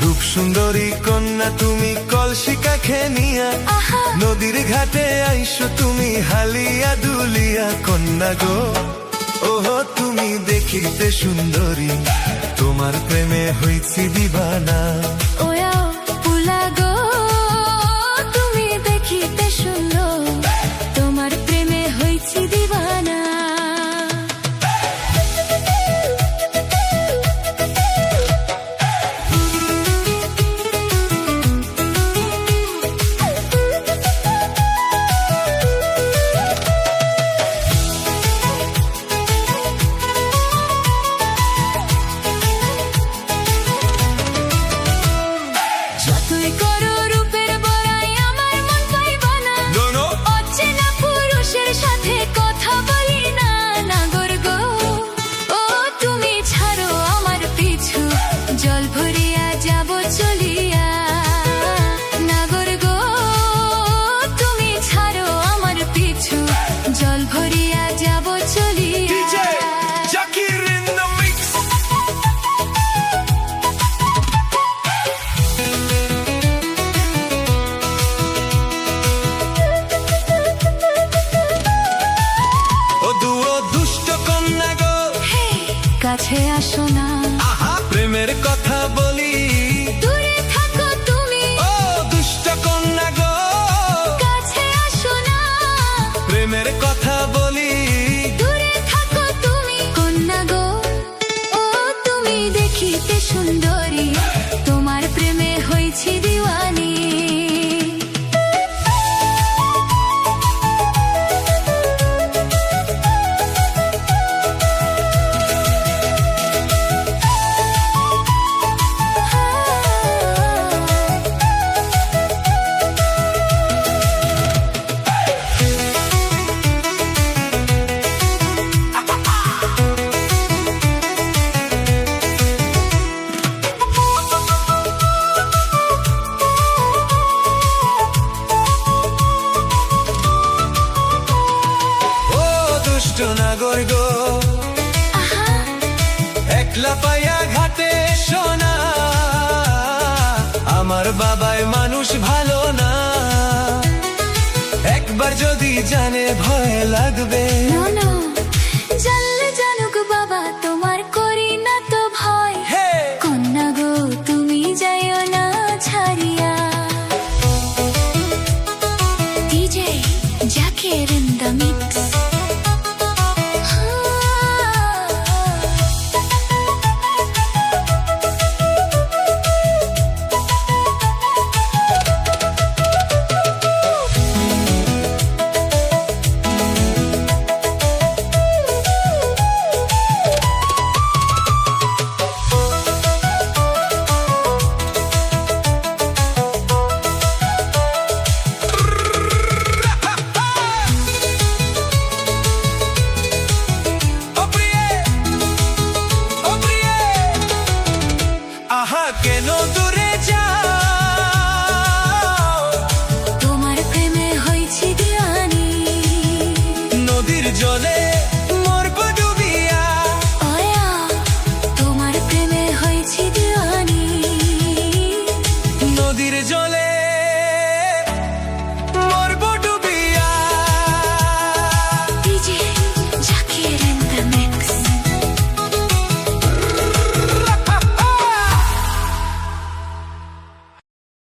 রূপ সুন্দরী কন্যা তুমি কলসি কাখে নিয়া নদীর ঘাটে আইসো তুমি হালিয়া দুলিয়া কন্যা গো। ওহো তুমি দেখিতে সুন্দরী তোমার প্রেমে হইছি দিবানা। ওয়া পুলা গো তুমি দেখিতে সুন্দর তোমার প্রেমে হইছি দিবানা। জল ভরিয়া যাব চলিয়া নাগর গো তুমি ছাড়ো আমার পিছু জল ভরিয়া যাব চলিয়া। ও দুও দুষ্ট কন্যা গো কাছে আসো না প্রেমের কথা বলি দূরে থাকো তুমি। ও দুষ্ট কন্যা গো কাছে আসো না প্রেমের কথা বলি দূরে থাকো তুমি। কন্যা গো ও তুমি দেখিতে সুন্দরী তোমার প্রেমে হইছি দিওয়ানি। নাগর গো একলা পাইয়া ঘাটে সোনা আমার বাবাই মানুষ ভালো না। একবার যদি জানে ভয় লাগবে জানলে জানুক বাবা তোমার করি না তো ভয়। কন্যা গো তুমি যাইও না ছাড়িয়া। DJ Jacker in the mix.